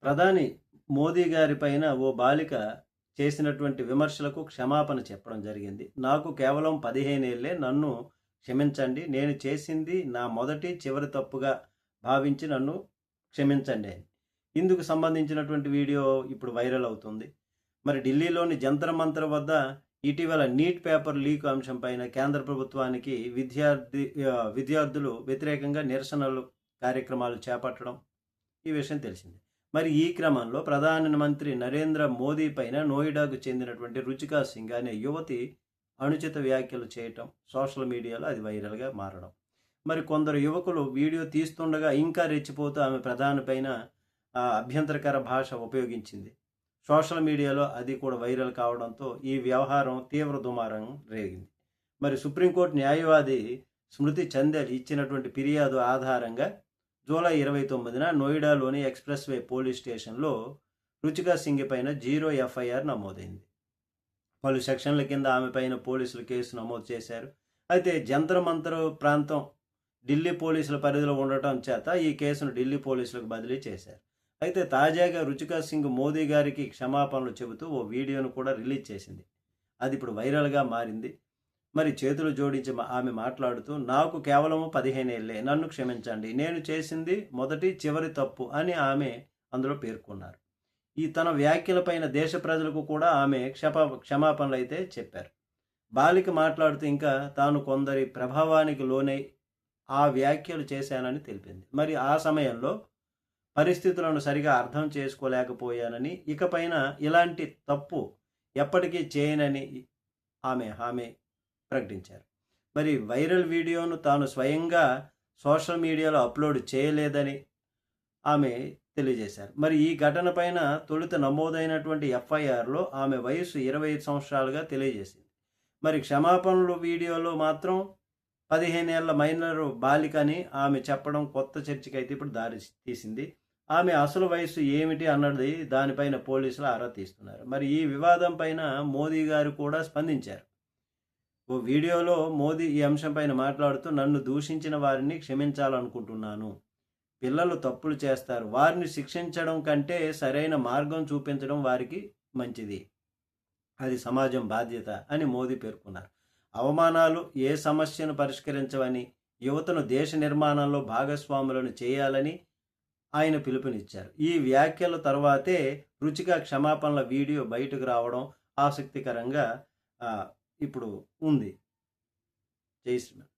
ప్రధాని మోదీ గారి పైన ఓ బాలిక చేసినటువంటి విమర్శలకు క్షమాపణ చెప్పడం జరిగింది. నాకు కేవలం 15 ఏళ్లే, నన్ను క్షమించండి. నేను చేసింది నా మొదటి, చివరి తప్పుగా భావించి నన్ను క్షమించండి అని. ఇందుకు సంబంధించినటువంటి వీడియో ఇప్పుడు వైరల్ అవుతుంది. మరి ఢిల్లీలోని జంతర్ మంతర్ వద్ద ఇటీవల నీట్ పేపర్ లీక్ అంశం పైన కేంద్ర ప్రభుత్వానికి విద్యార్థులు వ్యతిరేకంగా నిరసనలు కార్యక్రమాలు చేపట్టడం ఈ విషయం తెలిసింది. మరి ఈ క్రమంలో ప్రధానమంత్రి నరేంద్ర మోదీ పైన నోయిడాకు చెందినటువంటి రుచికా సింగ్ అనే యువతి అనుచిత వ్యాఖ్యలు చేయటం సోషల్ మీడియాలో అది వైరల్గా మారడం. మరి కొందరు యువకులు వీడియో తీస్తుండగా ఇంకా రెచ్చిపోతూ ఆమె ప్రధాని పైన అభ్యంతరకర భాష ఉపయోగించింది. సోషల్ మీడియాలో అది కూడా వైరల్ కావడంతో ఈ వ్యవహారం తీవ్ర దుమారం రేగింది. మరి సుప్రీంకోర్టు న్యాయవాది స్మృతి చందేల్ ఇచ్చినటువంటి ఫిర్యాదు ఆధారంగా జూలై 29న నోయిడాలోని ఎక్స్ప్రెస్ వే పోలీస్ స్టేషన్లో రుచికా సింగ్ పైన 0 ఎఫ్ఐఆర్ నమోదైంది. పలు సెక్షన్ల కింద ఆమె పైన పోలీసులు కేసు నమోదు చేశారు. అయితే జంతర్ మంతర్ ప్రాంతం ఢిల్లీ పోలీసుల పరిధిలో ఉండటం చేత ఈ కేసును ఢిల్లీ పోలీసులకు బదిలీ చేశారు. అయితే తాజాగా రుచికా సింగ్ మోదీ గారికి క్షమాపణలు చెబుతూ ఓ వీడియోను కూడా రిలీజ్ చేసింది. అది ఇప్పుడు వైరల్గా మారింది. మరి చేతులు జోడించి ఆమె మాట్లాడుతూ, నాకు కేవలం 15 ఏళ్లే, నన్ను క్షమించండి. నేను చేసింది మొదటి, చివరి తప్పు అని ఆమె అందులో పేర్కొన్నారు. ఈ తన వ్యాఖ్యలపైన దేశ ప్రజలకు కూడా ఆమె క్షమాపణలు అయితే చెప్పారు. బాలిక మాట్లాడుతూ ఇంకా తాను కొందరి ప్రభావానికి లోనై ఆ వ్యాఖ్యలు చేశానని తెలిపింది. మరి ఆ సమయంలో పరిస్థితులను సరిగా అర్థం చేసుకోలేకపోయానని, ఇకపైన ఇలాంటి తప్పు ఎప్పటికీ చేయనని ఆమె ప్రకటించారు. మరి వైరల్ వీడియోను తాను స్వయంగా సోషల్ మీడియాలో అప్లోడ్ చేయలేదని ఆమె తెలియజేశారు. మరి ఈ ఘటన పైన తొలుత నమోదైనటువంటి ఎఫ్ఐఆర్లో ఆమె వయసు 25 సంవత్సరాలుగా తెలియజేసింది. మరి క్షమాపణలు వీడియోలో మాత్రం 15 ఏళ్ల మైనర్ బాలికని ఆమె చెప్పడం కొత్త చర్చకి అయితే ఇప్పుడు దారి తీసింది. ఆమె అసలు వయసు ఏమిటి అన్నది దానిపైన పోలీసులు ఆరా తీస్తున్నారు. మరి ఈ వివాదం పైన మోదీ గారు కూడా స్పందించారు. ఓ వీడియోలో మోదీ ఈ అంశంపైన మాట్లాడుతూ, నన్ను దూషించిన వారిని క్షమించాలనుకుంటున్నాను. పిల్లలు తప్పులు చేస్తారు, వారిని శిక్షించడం కంటే సరైన మార్గం చూపించడం వారికి మంచిది, అది సమాజం బాధ్యత అని మోదీ పేర్కొన్నారు. అవమానాలు ఏ సమస్యను పరిష్కరించవని, యువతను దేశ నిర్మాణంలో భాగస్వాములను చేయాలని ఆయన పిలుపునిచ్చారు. ఈ వ్యాఖ్యల తర్వాతే రుచిగా క్షమాపణల వీడియో బయటకు రావడం ఆసక్తికరంగా ఇప్పుడు ఉంది. జై శ్రీరామ్.